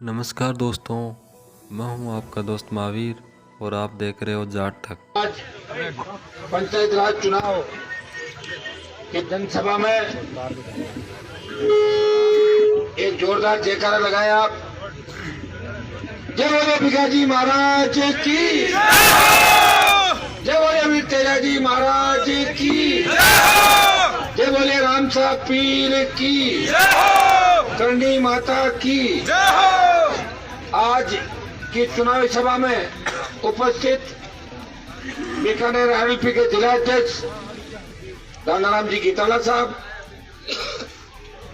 नमस्कार दोस्तों, मैं हूं आपका दोस्त महावीर और आप देख रहे हो जाट तक। आज पंचायत राज चुनाव की जनसभा में एक जोरदार जयकारा लगाए आप। जय बोले भिखाजी महाराज की, जय बोले वीर तेजा जी महाराज की, जय बोले राम साहब पीर की, करणी माता की। आज की चुनावी सभा में उपस्थित बीकानेर आरएलपी के जिला अध्यक्ष राणाराम जी गीताला साहब,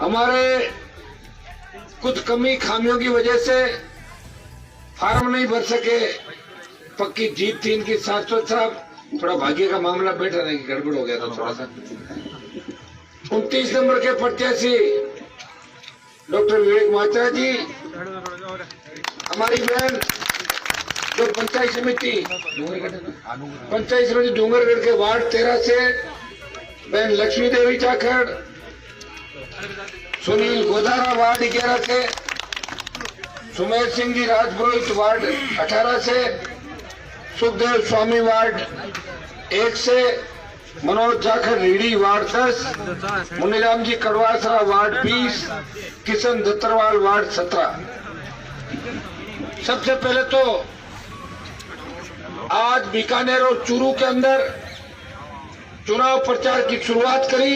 हमारे कुछ कमी खामियों की वजह से फार्म नहीं भर सके, पक्की जीत थी इनकी। शाश्वत साहब, थोड़ा भाग्य का मामला बैठा नहीं, गड़बड़ हो गया था थोड़ा सा। 29 नंबर के प्रत्याशी डॉक्टर विवेक मात्रा जी, हमारी बहन जो पंचायत समिति डूंगरगढ़ के वार्ड 13 से बहन लक्ष्मी देवी जाखड़, सुनील गोदारा वार्ड 11 से, सुमेर सिंह जी राजपुरोहित वार्ड 18 से, सुखदेव स्वामी वार्ड 1 से, मनोज जाखड़ रीढ़ी वार्ड 10, मुनीराम जी कड़वासरा वार्ड 20, किशन दत्तरवाल वार्ड 17। सबसे पहले तो आज बीकानेर और चूरू के अंदर चुनाव प्रचार की शुरुआत करी।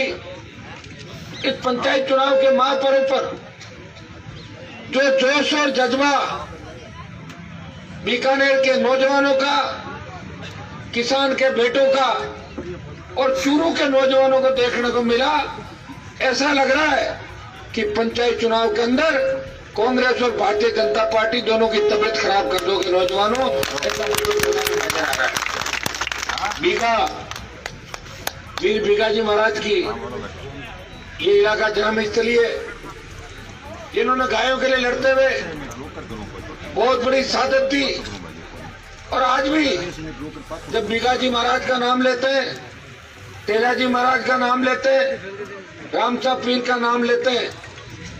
इस पंचायत चुनाव के महापर्व पर जो जोश और जज्बा बीकानेर के नौजवानों का, किसान के बेटों का और चूरू के नौजवानों को देखने को मिला, ऐसा लग रहा है कि पंचायत चुनाव के अंदर कांग्रेस और भारतीय जनता पार्टी दोनों की तबीयत खराब कर दोगे नौजवानों, ऐसा नजर आ रहा है। वीर भिखाजी महाराज की ये इलाका जन्म स्थली है। इन्होंने गायों के लिए लड़ते हुए बहुत बड़ी सादत दी, और आज भी जब भिखाजी महाराज का नाम लेते हैं, तेजाजी महाराज का नाम लेते हैं, राम साहब पीर का नाम लेते हैं,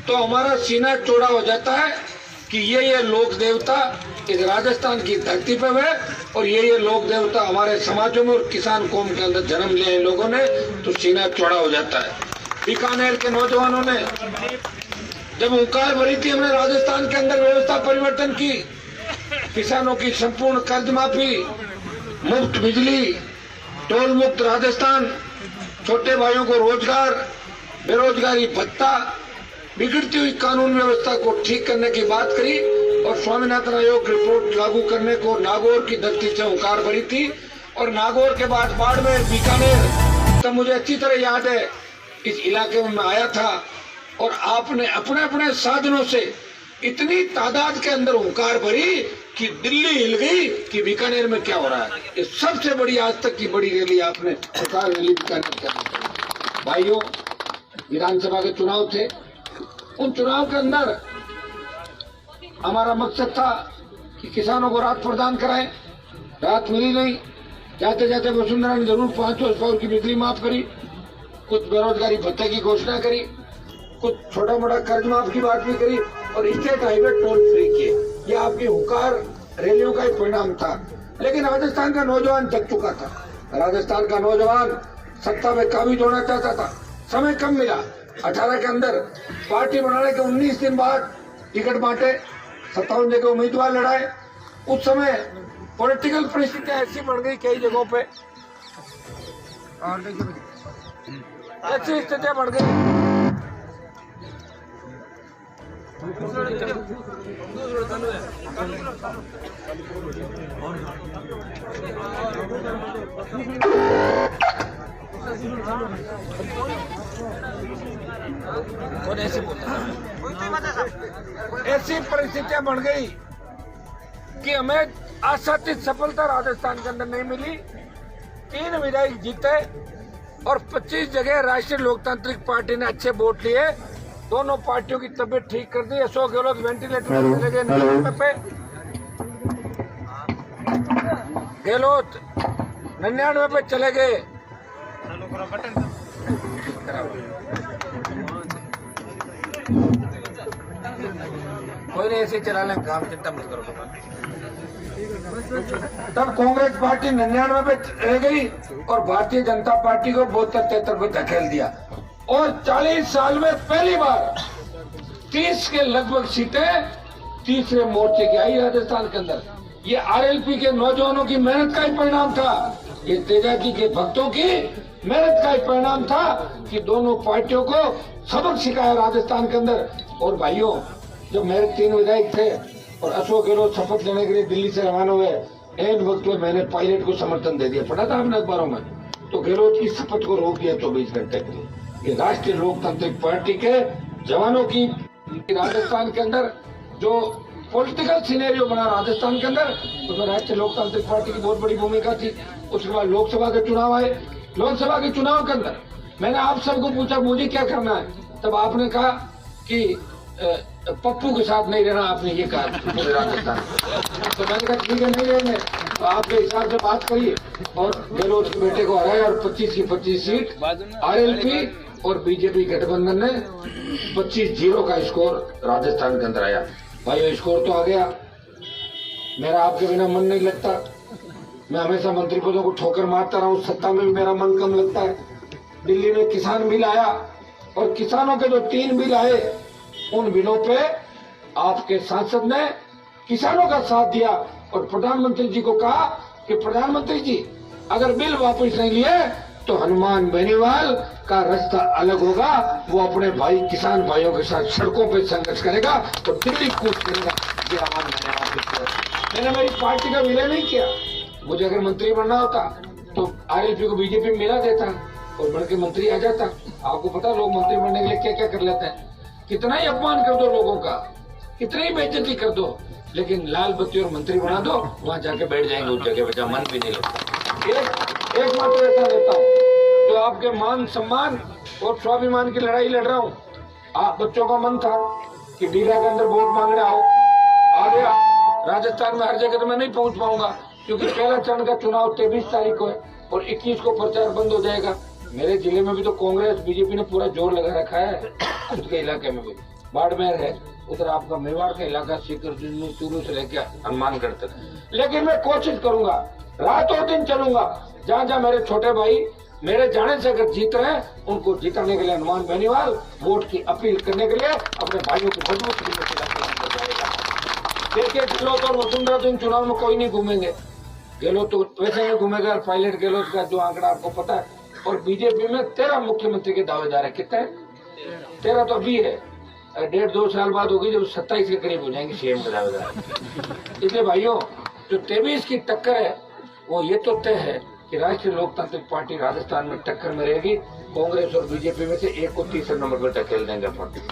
तो हमारा सीना चौड़ा हो जाता है कि ये लोक देवता इस राजस्थान की धरती पे है, और ये लोक देवता हमारे समाजों में और किसान कौम के अंदर जन्म लिया इन लोगों ने, तो सीना चौड़ा हो जाता है। बीकानेर के नौजवानों ने जब हुंकार भरी थी, हमने राजस्थान के अंदर व्यवस्था परिवर्तन की, किसानों की संपूर्ण कर्ज माफी, मुफ्त बिजली, टोल मुक्त राजस्थान, छोटे भाइयों को रोजगार, बेरोजगारी भत्ता, बिगड़ती हुई कानून व्यवस्था को ठीक करने की बात करी, और स्वामीनाथन आयोग रिपोर्ट लागू करने को नागौर की धरती से हुंकार भरी थी। और नागौर के बाद बाड़मेर, बीकानेर, तब मुझे अच्छी तरह याद है इस इलाके में मैं आया था, और आपने अपने अपने साधनों से इतनी तादाद के अंदर हुंकार भरी कि दिल्ली हिल गई कि बीकानेर में क्या हो रहा है। ये सबसे बड़ी आज तक की बड़ी रैली आपने प्रचार रैली बीकानेर कर। भाइयों, विधानसभा के चुनाव थे, उन चुनाव के अंदर हमारा मकसद था कि किसानों को राहत प्रदान कराएं। राहत मिली नहीं, जाते जाते वसुंधरा ने जरूर 500 हॉर्स की बिजली माफ करी, कुछ बेरोजगारी भत्ते की घोषणा करी, कुछ छोटा मोटा कर्ज माफ की बात भी करी, और स्टेट हाईवे टोल फ्री किए। ये आपकी हुंकार रैलियों का ही परिणाम था। लेकिन राजस्थान का नौजवान जग चुका था। राजस्थान का नौजवान सत्ता में काबिज होना चाहता था, समय कम मिला। 18 के अंदर पार्टी बनाने के 19 दिन बाद टिकट बांटे, 57 जगह उम्मीदवार लड़ाए। उस समय पॉलिटिकल परिस्थितियां ऐसी बढ़ गई कई जगहों पे, ऐसी स्थितियां बढ़ गई। ऐसी परिस्थितियां बढ़ गई कि हमें आशातीत सफलता राजस्थान के अंदर नहीं मिली। 3 विधायक जीते और 25 जगह राष्ट्रीय लोकतांत्रिक पार्टी ने अच्छे वोट लिए। दोनों पार्टियों की तबीयत ठीक कर दी। अशोक गहलोत वेंटिलेटर पर चले गए 99 पे, गहलोत 99 पे चले गए। कोई नहीं, ऐसे ही चला लें काम, चिंता मत करो। तब कांग्रेस पार्टी 99 पे रह गई और भारतीय जनता पार्टी को 72-73 पे धकेल दिया और 40 साल में पहली बार 30 के लगभग सीटें तीसरे मोर्चे की आई राजस्थान के अंदर। ये आरएलपी के नौजवानों की मेहनत का ही परिणाम था, ये तेजाजी के भक्तों की मेहनत का ही परिणाम था कि दोनों पार्टियों को सबक सिखाया राजस्थान के अंदर। और भाइयों, जब मेरे 3 विधायक थे और अशोक गहलोत शपथ लेने के लिए दिल्ली से रवाना हुए, एन वक्त में मैंने पायलट को समर्थन दे दिया, पढ़ा था आपने अखबारों में, तो गहलोत की शपथ को रोक दिया 24 घंटे के लिए। ये राष्ट्रीय लोकतांत्रिक पार्टी के जवानों की राजस्थान के अंदर जो पॉलिटिकल सिनेरियो बना राजस्थान के अंदर, उसमें राष्ट्रीय लोकतांत्रिक पार्टी की बहुत बड़ी भूमिका थी। उसके बाद लोकसभा के चुनाव आए, लोकसभा के चुनाव के अंदर मैंने आप सबको पूछा मुझे क्या करना है, तब आपने कहा कि पप्पू के साथ नहीं रहना, आपने ये कहा पूरे राजस्थान। तो मैंने कहा ठीक है, नहीं रहेंगे, तो आपके हिसाब से बात करिए। और गहलोत के बेटे को हराया और 25 की 25 सीट आरएलपी और बीजेपी गठबंधन ने 25-0 का स्कोर राजस्थान के अंदर आया। भाई स्कोर तो आ गया, मेरा आपके बिना मन नहीं लगता। मैं हमेशा मंत्री पदों को ठोकर मारता रहा हूँ, सत्ता में भी मेरा मन कम लगता है। दिल्ली में किसान बिल आया और किसानों के जो 3 बिल आए, उन बिलों पे आपके सांसद ने किसानों का साथ दिया और प्रधानमंत्री जी को कहा कि प्रधानमंत्री जी अगर बिल वापस नहीं लिए तो हनुमान बेनीवाल का रास्ता अलग होगा, वो अपने भाई किसान भाइयों के साथ सड़कों पे संघर्ष करेगा और दिल्ली कूच करेगा। ये मैंने मेरी पार्टी का विलय नहीं किया। मुझे अगर मंत्री बनना होता तो आरएलपी को बीजेपी में मिला देता और बन के मंत्री आ जाता। आपको पता लोग मंत्री बनने के लिए क्या क्या कर लेते हैं, कितना ही अपमान कर दो लोगों का, कितनी ही बेइज्जती कर दो, लेकिन लाल बत्ती और मंत्री बना दो, वहां जाके बैठ जाएंगे उस जगह पे जहाँ मन भी नहीं लगता। एक मात्र ऐसा देता हूँ जो आपके मान सम्मान और स्वाभिमान की लड़ाई लड़ रहा हूँ। आप बच्चों का मन था कि डीला के अंदर वोट मांगने आओ, आ गया। राजस्थान में हर जगह तो मैं नहीं पहुंच पाऊंगा क्योंकि पहला चरण का चुनाव 23 तारीख को है और 21 को प्रचार बंद हो जाएगा। मेरे जिले में भी तो कांग्रेस बीजेपी ने पूरा जोर लगा रखा है, खुद के इलाके में भी बाड़मेर है, उधर आपका मेवाड़ का इलाका सीकर चूरू से लेकर हनुमानगढ़ तक। लेकिन मैं कोशिश करूंगा, रात और दिन चलूंगा, जहाँ जहाँ मेरे छोटे भाई मेरे जाने से अगर जीत रहे हैं उनको जिताने के लिए हनुमान बेनीवाल वोट की अपील करने के लिए अपने भाइयों को मजबूत जाएगा। देखिए गहलोत और वसुंधरा तो इन चुनाव में कोई नहीं घूमेंगे, गहलोत तो वैसे ही घूमेगा, पायलट गहलोत का जो आंकड़ा आपको पता है। और बीजेपी में 13 मुख्यमंत्री के दावेदार है, कितने 13 तो अभी है, 1.5-2 साल बाद होगी जब 27 के करीब हो जाएंगे सीएम के दावेदार। इसलिए भाइयों जो 23 की टक्कर है वो ये तो तय है कि राष्ट्रीय लोकतांत्रिक पार्टी राजस्थान में टक्कर में रहेगी। कांग्रेस और बीजेपी में से एक को तीसरे नंबर पर धकेल देंगे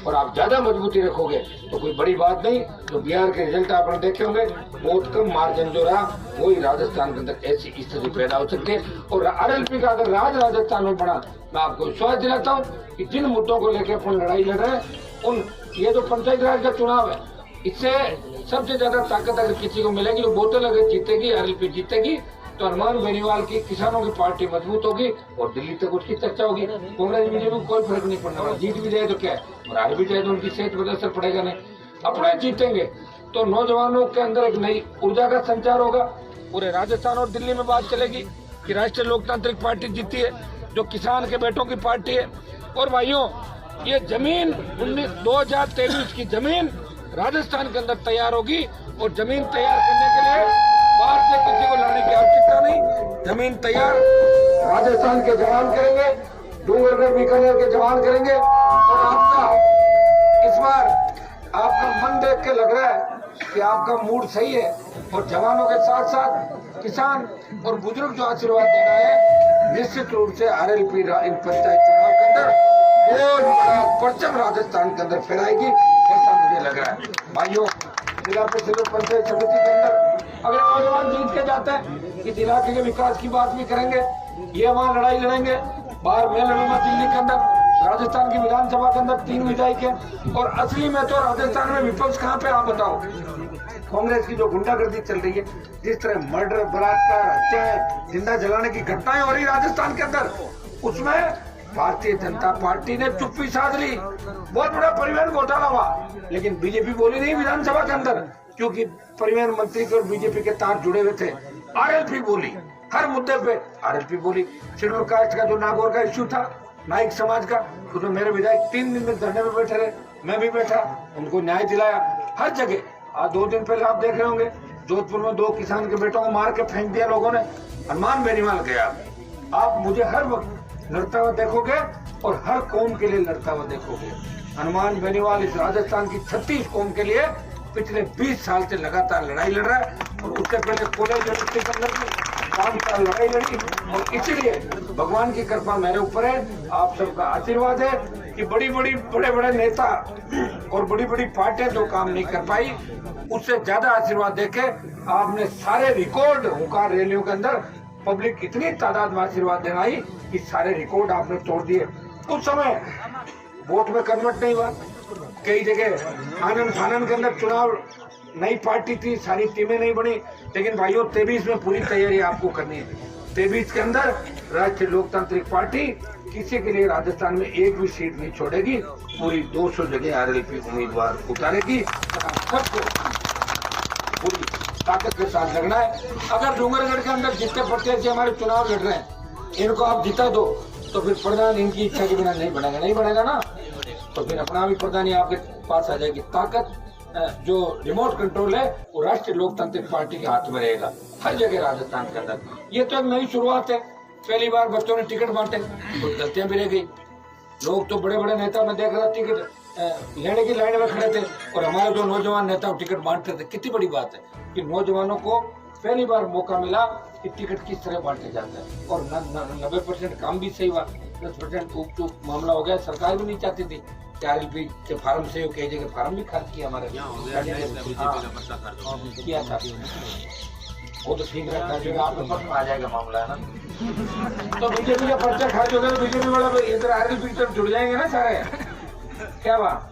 और आप ज्यादा मजबूती रखोगे तो कोई बड़ी बात नहीं। तो बिहार के रिजल्ट आपने देखे होंगे, बहुत कम मार्जिन जो रहा वही राजस्थान के अंदर ऐसी स्थिति पैदा हो सकती है। और आरएलपी का अगर राज राजस्थान में बढ़ा, मैं आपको विश्वास दिलाता हूँ कि जिन मुद्दों को लेकर अपन लड़ाई लड़ रहे हैं उन ये जो पंचायत राज का चुनाव है, इससे सबसे ज्यादा ताकत अगर किसी को मिलेगी वो बोतल अगर जीतेगी, आरएलपी जीतेगी तो हनुमान बेनीवाल की किसानों की पार्टी मजबूत होगी और दिल्ली तक उसकी चर्चा होगी। कांग्रेस बीजेपी को कोई फर्क नहीं पड़ने वाला, जीत भी जाए तो क्या है और हार भी जाए तो उनकी सेहत पर असर पड़ेगा नहीं। अपने जीतेंगे तो नौजवानों के अंदर एक नई ऊर्जा का संचार होगा। पूरे राजस्थान और दिल्ली में बात चलेगी कि राष्ट्रीय लोकतांत्रिक पार्टी जीती है, जो किसान के बेटों की पार्टी है। और भाइयों ये जमीन 2023 की जमीन राजस्थान के अंदर तैयार होगी और जमीन तैयार करने के लिए बाहर से किसी को लाने की आवश्यकता नहीं। जमीन तैयार राजस्थान के जवान करेंगे, डूंगरगढ़ बीकानेर के जवान करेंगे। और आपका इस बार आपका मन देख के लग रहा है कि आपका मूड सही है और जवानों के साथ साथ किसान और बुजुर्ग जो आशीर्वाद देना है, निश्चित रूप से आरएलपी इन पंचायत चुनाव के अंदर बहुत बड़ा परचम राजस्थान के अंदर फहराएगी, ऐसा मुझे लग रहा है। भाइयों जिला परिषद पंचायत समिति के अंदर अगर नौजवान जीत के जाते हैं कि इलाके के विकास की बात भी करेंगे, ये वहाँ लड़ाई लड़ेंगे। बाहर मैं लड़ूंगा दिल्ली के अंदर, राजस्थान की विधानसभा के अंदर 3 विधायक है और असली में तो राजस्थान में विपक्ष कहाँ पे आप बताओ। कांग्रेस की जो गुंडागर्दी चल रही है, जिस तरह मर्डर, बलात्कार, हत्याएं, जिंदा जलाने की घटनाएं हो रही राजस्थान के अंदर, उसमें भारतीय जनता पार्टी ने चुप्पी साध ली। बहुत बड़ा परिवहन घोटाला हुआ, लेकिन बीजेपी बोली नहीं विधानसभा के अंदर, क्योंकि परिवहन मंत्री के और बीजेपी के तार जुड़े हुए थे। आरएलपी बोली, हर मुद्दे पे आरएलपी बोली। शेड्यूल कास्ट का जो नागौर का इश्यू था, नाइक समाज का, उसमें मेरे विधायक 3 दिन में धरने में बैठे रहे, मैं भी बैठा, उनको न्याय दिलाया हर जगह। आज 2 दिन पहले आप देख रहे होंगे, जोधपुर में 2 किसान के बेटों को मार के फेंक दिया लोगों ने। हनुमान बेनीवाल गया। आप मुझे हर वक्त लड़ता हुआ देखोगे और हर कौम के लिए लड़ता हुआ देखोगे। हनुमान बेनीवाल इस राजस्थान की 36 कौम के लिए पिछले 20 साल से लगातार लड़ाई लड़ रहा है, और उससे पहले कॉलेज यूनिवर्सिटी के अंदर भी 5 साल लड़ाई लड़ी। और इसीलिए भगवान की कृपा मेरे ऊपर है, आप सबका आशीर्वाद है कि बड़े बड़े नेता और बड़ी बड़ी पार्टियां जो काम नहीं कर पाई, उससे ज्यादा आशीर्वाद देके आपने सारे रिकॉर्ड हुंकार रैलियों के अंदर पब्लिक इतनी तादाद में आशीर्वाद देना आई कि सारे रिकॉर्ड आपने तोड़ दिए। उस समय वोट में कन्वर्ट नहीं हुआ, कई जगह आनंद फानन के अंदर चुनाव, नई पार्टी थी, सारी टीमें नहीं बनी। लेकिन भाइयों 23 में पूरी तैयारी आपको करनी है। 23 के अंदर राष्ट्रीय लोकतांत्रिक पार्टी किसी के लिए राजस्थान में एक भी सीट नहीं छोड़ेगी, पूरी 200 जगह आरएलपी उम्मीदवार उतारेगी। सबको पूरी ताकत के साथ लड़ना है। अगर डूंगरगढ़ के अंदर जितने प्रत्याशी हमारे चुनाव लड़ रहे हैं, इनको आप जिता दो तो फिर प्रधान इनकी इच्छा के बिना नहीं बनेगा ना, तो फिर अपना भी प्रधान आपके पास आ जाएगी। ताकत जो रिमोट कंट्रोल है वो राष्ट्रीय लोकतांत्रिक पार्टी के हाथ में रहेगा हर जगह राजस्थान के अंदर। ये तो एक नई शुरुआत है। पहली बार बच्चों ने टिकट बांटे, कुछ गलतियां भी रह गई। लोग तो बड़े बड़े नेता में देख रहा टिकट लेने की लाइन में खड़े थे, और हमारे जो नौजवान नेता टिकट बांटते थे। कितनी बड़ी बात है कि नौजवानों को पहली बार मौका मिला कि टिकट किस तरह बांटे जाते हैं। और 90% काम भी सही हुआ, 10% ऊप मामला हो गया। सरकार भी नहीं चाहती थी कि आरएलपी के फार्म से कई जगह फार्म भी खर्च किया हमारे किया था। वो तो ठीक रहता है, आपके पास में आ जाएगा मामला, है ना। तो बीजेपी का पर्चा खर्च हो गया, बीजेपी वाला इधर आरएलपी की तरफ जुड़ जाएंगे ना सारे। क्या बात,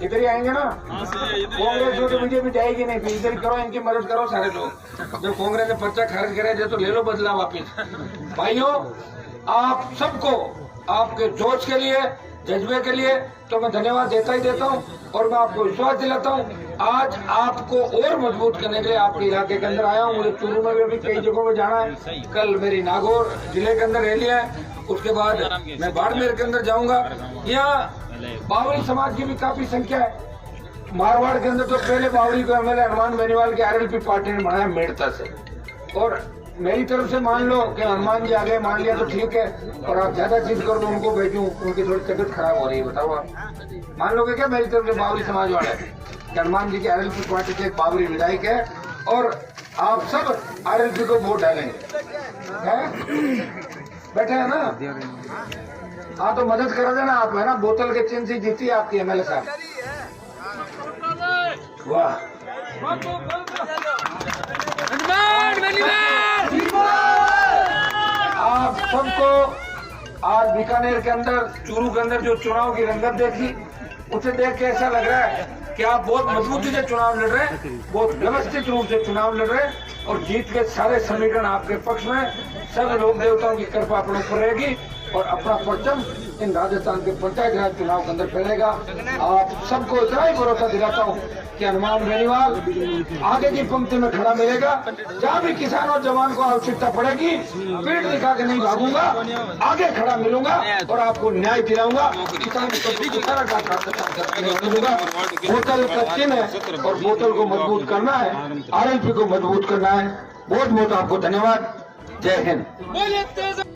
इधर ही आएंगे ना। कांग्रेस में तो बीजेपी जाएगी नहीं, फिर इधर करो, इनकी मदद करो सारे लोग। जब कांग्रेस ने पर्चा खारिज कराया तो ले लो बदला वापिस। भाइयों, आप सबको आपके जोश के लिए, जज्बे के लिए तो मैं धन्यवाद देता ही देता हूँ, और मैं आपको विश्वास दिलाता हूँ आज आपको और मजबूत करने के लिए आपके इलाके के अंदर आया हूँ। मुझे चूरू में भी अभी कई जगहों में जाना है। कल मेरी नागौर जिले के अंदर रैली है, उसके बाद मैं बाड़मेर के अंदर जाऊंगा। यहाँ बावरी समाज की भी काफी संख्या है। मारवाड़ के अंदर तो पहले बावरी को एमएलए हनुमान बेनीवाल के आरएलपी पार्टी ने बनाया मेड़ता से, और मेरी तरफ से मान लो कि हनुमान जी आ गए, मान लिया तो ठीक है, और आप ज्यादा चीज कर दो उनको भेजूं, उनकी थोड़ी तबियत खराब हो रही है, बताओ आप मान लोगे क्या? मेरी तरफ से बावरी समाज वाले हनुमान जी की आरएलपी पार्टी के एक बावरी विधायक है, और आप सब आरएलपी को वोट डालेंगे, बैठे है ना। हाँ तो मदद करा देना आप, है ना। बोतल के चिन्ह से जीती आपकी एमएलए साहब। वाह, आप सबको आज बीकानेर के अंदर, चूरू के अंदर जो चुनाव की रंगत देखी, उसे देख के ऐसा लग रहा है कि आप बहुत मजबूती से चुनाव लड़ रहे हैं, बहुत व्यवस्थित रूप से चुनाव लड़ रहे हैं, और जीत के सारे समीकरण आपके पक्ष में। सब लोक देवताओं की कृपा अपने ऊपर रहेगी, और अपना परचम इन राजस्थान के पंचायत राज चुनाव के अंदर फैलेगा। आप सबको इतना ही भरोसा दिलाता हूँ कि हनुमान बेनीवाल आगे की पंक्ति में खड़ा मिलेगा। जहाँ भी किसान और जवान को आवश्यकता पड़ेगी, पेट दिखा के नहीं भागूंगा, आगे खड़ा मिलूंगा और आपको न्याय दिलाऊंगा। किसान को सारा मिलूंगा। बोतल का चिन्ह है और बोतल को मजबूत करना है, आरएलपी को मजबूत करना है। बहुत बहुत आपको धन्यवाद। जय हिंद।